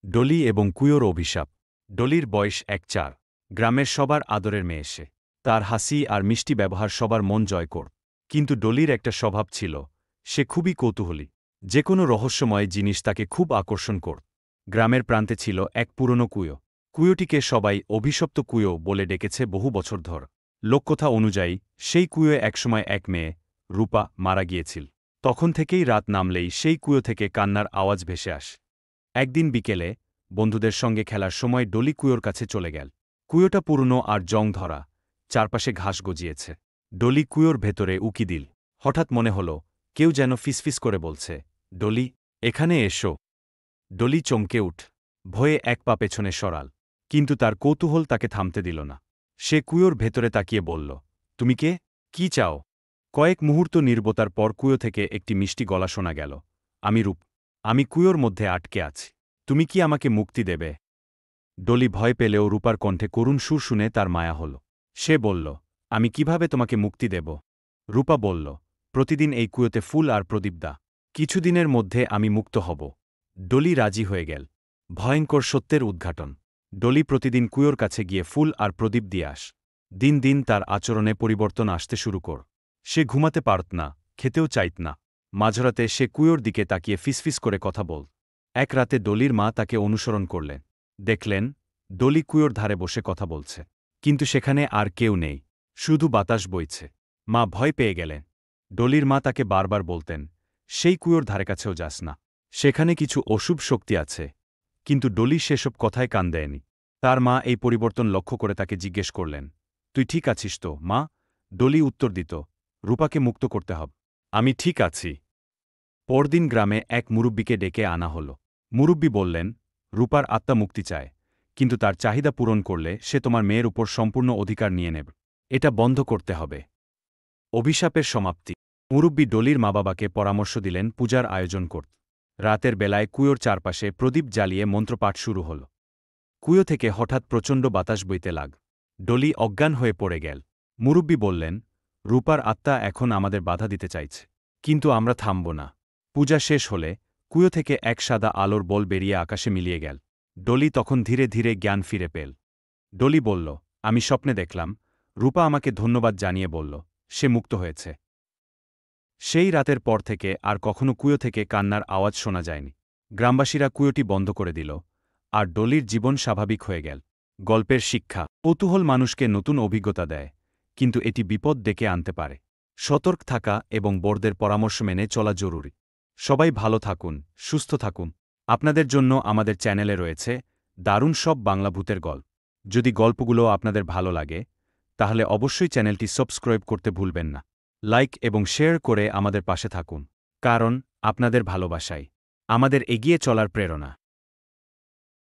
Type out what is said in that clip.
ডলি এবং কুয়োর অভিশাপ। ডলির বয়স ১-৪। গ্রামের সবার আদরের মেয়ে সে। তার হাসি আর মিষ্টি ব্যবহার সবার মন জয় কর। কিন্তু ডলির একটা স্বভাব ছিল, সে খুবই কৌতূহলী। যে কোনো রহস্যময় জিনিস তাকে খুব আকর্ষণ কর। গ্রামের প্রান্তে ছিল এক পুরনো কুয়ো। কুয়োটিকে সবাই অভিশপ্ত কুয়ো বলে ডেকেছে বহু বছর ধর। লোককথা অনুযায়ী সেই কুয়োয় একসময় এক মেয়ে, রূপা, মারা গিয়েছিল। তখন থেকেই রাত নামলেই সেই কুয়ো থেকে কান্নার আওয়াজ ভেসে আসে। একদিন বিকেলে বন্ধুদের সঙ্গে খেলার সময় ডলি কুয়োর কাছে চলে গেল। কুয়োটা পুরনো আর জং ধরা, চারপাশে ঘাস গজিয়েছে। ডলি কুয়োর ভেতরে উকি দিল। হঠাৎ মনে হল কেউ যেন ফিসফিস করে বলছে, ডলি, এখানে এসো। ডলি চমকে উঠ, ভয়ে এক পা পেছনে সরাল। কিন্তু তার কৌতূহল তাকে থামতে দিল না। সে কুয়োর ভেতরে তাকিয়ে বলল, তুমি কে? কি চাও? কয়েক মুহূর্ত নীরবতার পর কুয়ো থেকে একটি মিষ্টি গলা শোনা গেল, আমি রূপ। আমি কুয়োর মধ্যে আটকে আছি। তুমি কি আমাকে মুক্তি দেবে? ডলি ভয় পেলেও রূপার কণ্ঠে করুণ সুর শুনে তার মায়া হল। সে বলল, আমি কিভাবে তোমাকে মুক্তি দেব? রূপা বলল, প্রতিদিন এই কুয়োতে ফুল আর প্রদীপ দা। কিছুদিনের মধ্যে আমি মুক্ত হব। ডলি রাজি হয়ে গেল। ভয়ঙ্কর সত্যের উদ্ঘাটন। ডলি প্রতিদিন কুয়োর কাছে গিয়ে ফুল আর প্রদীপ দিয়ে আস। দিন দিন তার আচরণে পরিবর্তন আসতে শুরু কর। সে ঘুমাতে পারত না, খেতেও চাইত না। মাঝরাতে সে কুয়োর দিকে তাকিয়ে ফিসফিস করে কথা বল। এক রাতে ডলির মা তাকে অনুসরণ করলেন। দেখলেন, ডলি কুয়োর ধারে বসে কথা বলছে। কিন্তু সেখানে আর কেউ নেই, শুধু বাতাস বইছে। মা ভয় পেয়ে গেলেন। ডলির মা তাকে বারবার বলতেন, সেই কুয়োর ধারে কাছেও যাস না, সেখানে কিছু অশুভ শক্তি আছে। কিন্তু ডলি সেসব কথায় কান দেয়নি। তার মা এই পরিবর্তন লক্ষ্য করে তাকে জিজ্ঞেস করলেন, তুই ঠিক আছিস তো, মা? ডলি উত্তর দিত, রূপাকে মুক্ত করতে হবে। আমি ঠিক আছি। পরদিন গ্রামে এক মুরব্বিকে ডেকে আনা হল। মুরব্বি বললেন, রূপার আত্মা মুক্তি চায়, কিন্তু তার চাহিদা পূরণ করলে সে তোমার মেয়ের উপর সম্পূর্ণ অধিকার নিয়ে নেবে। এটা বন্ধ করতে হবে। অভিশাপের সমাপ্তি। মুরব্বি ডলির মা বাবাকে পরামর্শ দিলেন পূজার আয়োজন করতে। রাতের বেলায় কুয়োর চারপাশে প্রদীপ জ্বালিয়ে মন্ত্রপাঠ শুরু হল। কুয়ো থেকে হঠাৎ প্রচণ্ড বাতাস বইতে লাগ। ডলি অজ্ঞান হয়ে পড়ে গেল। মুরব্বি বললেন, রূপার আত্মা এখন আমাদের বাধা দিতে চাইছে, কিন্তু আমরা থামব না। পূজা শেষ হলে কুয়ো থেকে এক সাদা আলোর বল বেরিয়ে আকাশে মিলিয়ে গেল। ডলি তখন ধীরে ধীরে জ্ঞান ফিরে পেল। ডলি বলল, আমি স্বপ্নে দেখলাম, রূপা আমাকে ধন্যবাদ জানিয়ে বলল, সে মুক্ত হয়েছে। সেই রাতের পর থেকে আর কখনো কুয়ো থেকে কান্নার আওয়াজ শোনা যায়নি। গ্রামবাসীরা কুয়োটি বন্ধ করে দিল, আর ডলির জীবন স্বাভাবিক হয়ে গেল। গল্পের শিক্ষা। কৌতূহল মানুষকে নতুন অভিজ্ঞতা দেয়, কিন্তু এটি বিপদ ডেকে আনতে পারে। সতর্ক থাকা এবং বড়দের পরামর্শ মেনে চলা জরুরি। সবাই ভালো থাকুন, সুস্থ থাকুন। আপনাদের জন্য আমাদের চ্যানেলে রয়েছে দারুণ সব বাংলা ভূতের গল্প। যদি গল্পগুলো আপনাদের ভালো লাগে, তাহলে অবশ্যই চ্যানেলটি সাবস্ক্রাইব করতে ভুলবেন না। লাইক এবং শেয়ার করে আমাদের পাশে থাকুন, কারণ আপনাদের ভালোবাসাই আমাদের এগিয়ে চলার প্রেরণা।